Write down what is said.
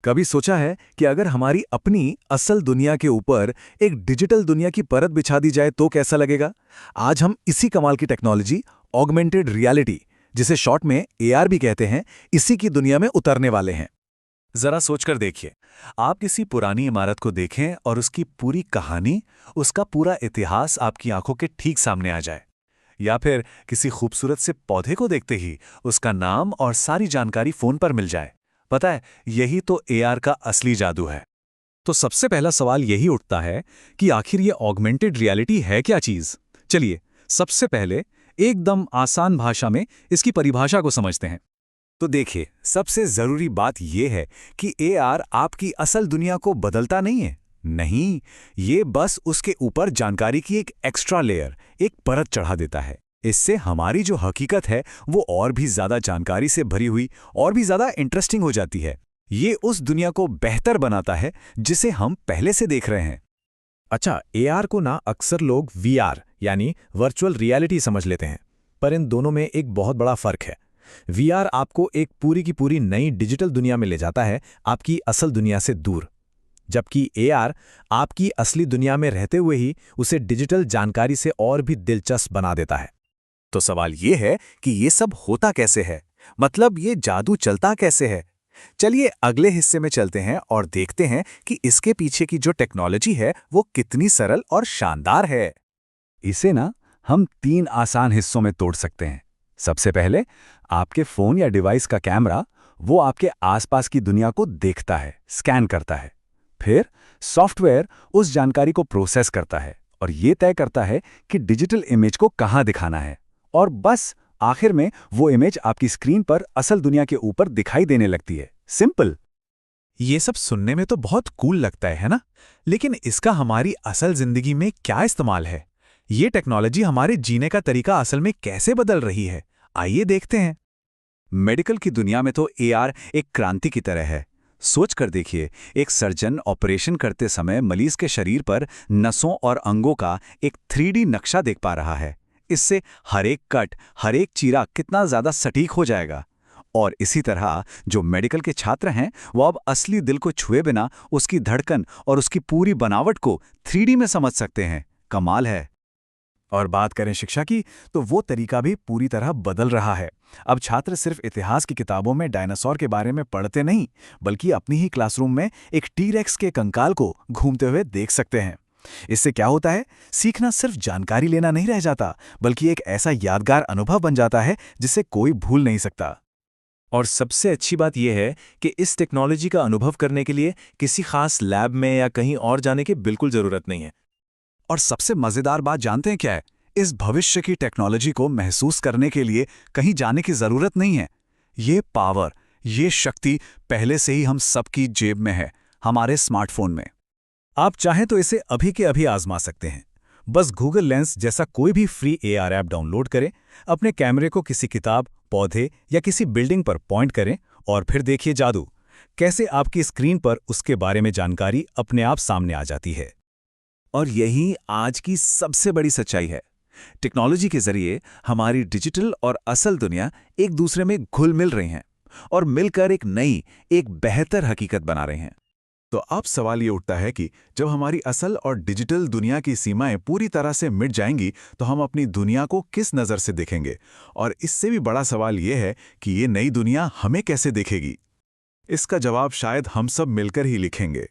कभी सोचा है कि अगर हमारी अपनी असल दुनिया के ऊपर एक डिजिटल दुनिया की परत बिछा दी जाए तो कैसा लगेगा? आज हम इसी कमाल की टेक्नोलॉजी, ऑगमेंटेड रियलिटी, जिसे शॉर्ट में एआर भी कहते हैं, इसी की दुनिया में उतरने वाले हैं। जरा सोचकर देखिए, आप किसी पुरानी इमारत को देखें और उसकी पूरी कहानी, उसका पूरा इतिहास आपकी आंखों के ठीक सामने आ जाए। या फिर किसी खूबसूरत से पौधे को देखते ही उसका नाम और सारी जानकारी फोन पर मिल जाए। पता है, यही तो एआर का असली जादू है। तो सबसे पहला सवाल यही उठता है कि आखिर ये ऑगमेंटेड रियलिटी है क्या चीज? चलिए, सबसे पहले एकदम आसान भाषा में इसकी परिभाषा को समझते हैं। तो देखिए, सबसे जरूरी बात यह है कि एआर आपकी असल दुनिया को बदलता नहीं है। नहीं, ये बस उसके ऊपर जानकारी की एक एक्स्ट्रा लेयर, एक परत चढ़ा देता है। इससे हमारी जो हकीकत है वो और भी ज्यादा जानकारी से भरी हुई और भी ज्यादा इंटरेस्टिंग हो जाती है। ये उस दुनिया को बेहतर बनाता है जिसे हम पहले से देख रहे हैं। अच्छा, एआर को ना अक्सर लोग वीआर यानी वर्चुअल रियलिटी समझ लेते हैं, पर इन दोनों में एक बहुत बड़ा फर्क है। वीआर आपको एक पूरी की पूरी नई डिजिटल दुनिया में ले जाता है, आपकी असल दुनिया से दूर। जबकि एआर आपकी असली दुनिया में रहते हुए ही उसे डिजिटल जानकारी से और भी दिलचस्प बना देता है। तो सवाल ये है कि ये सब होता कैसे है, मतलब ये जादू चलता कैसे है। चलिए अगले हिस्से में चलते हैं और देखते हैं कि इसके पीछे की जो टेक्नोलॉजी है वो कितनी सरल और शानदार है। इसे ना हम 3 आसान हिस्सों में तोड़ सकते हैं। सबसे पहले, आपके फोन या डिवाइस का कैमरा, वो आपके आसपास की दुनिया को देखता है, स्कैन करता है। फिर सॉफ्टवेयर उस जानकारी को प्रोसेस करता है और ये तय करता है कि डिजिटल इमेज को कहाँ दिखाना है। और बस आखिर में वो इमेज आपकी स्क्रीन पर असल दुनिया के ऊपर दिखाई देने लगती है। सिंपल। ये सब सुनने में तो बहुत कूल लगता है ना? लेकिन इसका हमारी असल जिंदगी में क्या इस्तेमाल है? ये टेक्नोलॉजी हमारे जीने का तरीका असल में कैसे बदल रही है? आइए देखते हैं। मेडिकल की दुनिया में तो एआर एक क्रांति की तरह है। सोच कर देखिए, एक सर्जन ऑपरेशन करते समय मरीज के शरीर पर नसों और अंगों का एक 3D नक्शा देख पा रहा है। इससे हर एक कट, हर एक चीरा कितना ज्यादा सटीक हो जाएगा। और इसी तरह जो मेडिकल के छात्र हैं वो अब असली दिल को छुए बिना उसकी धड़कन और उसकी पूरी बनावट को 3D में समझ सकते हैं। कमाल है। और बात करें शिक्षा की, तो वो तरीका भी पूरी तरह बदल रहा है। अब छात्र सिर्फ इतिहास की किताबों में डायनासोर के बारे में पढ़ते नहीं, बल्कि अपनी ही क्लासरूम में एक टी-रेक्स के कंकाल को घूमते हुए देख सकते हैं। इससे क्या होता है? सीखना सिर्फ जानकारी लेना नहीं रह जाता, बल्कि एक ऐसा यादगार अनुभव बन जाता है जिसे कोई भूल नहीं सकता। और सबसे अच्छी बात यह है कि इस टेक्नोलॉजी का अनुभव करने के लिए किसी खास लैब में या कहीं और जाने की बिल्कुल जरूरत नहीं है। और सबसे मजेदार बात जानते हैं क्या है? इस भविष्य की टेक्नोलॉजी को महसूस करने के लिए कहीं जाने की जरूरत नहीं है। ये पावर, ये शक्ति पहले से ही हम सबकी जेब में है, हमारे स्मार्टफोन में। आप चाहें तो इसे अभी के अभी आजमा सकते हैं। बस गूगल लेंस जैसा कोई भी फ्री एआर ऐप डाउनलोड करें, अपने कैमरे को किसी किताब, पौधे या किसी बिल्डिंग पर पॉइंट करें और फिर देखिए जादू, कैसे आपकी स्क्रीन पर उसके बारे में जानकारी अपने आप सामने आ जाती है। और यही आज की सबसे बड़ी सच्चाई है। टेक्नोलॉजी के जरिए हमारी डिजिटल और असल दुनिया एक दूसरे में घुल मिल रही हैं और मिलकर एक नई, एक बेहतर हकीकत बना रहे हैं। तो अब सवाल ये उठता है कि जब हमारी असल और डिजिटल दुनिया की सीमाएं पूरी तरह से मिट जाएंगी तो हम अपनी दुनिया को किस नज़र से देखेंगे? और इससे भी बड़ा सवाल ये है कि ये नई दुनिया हमें कैसे देखेगी? इसका जवाब शायद हम सब मिलकर ही लिखेंगे।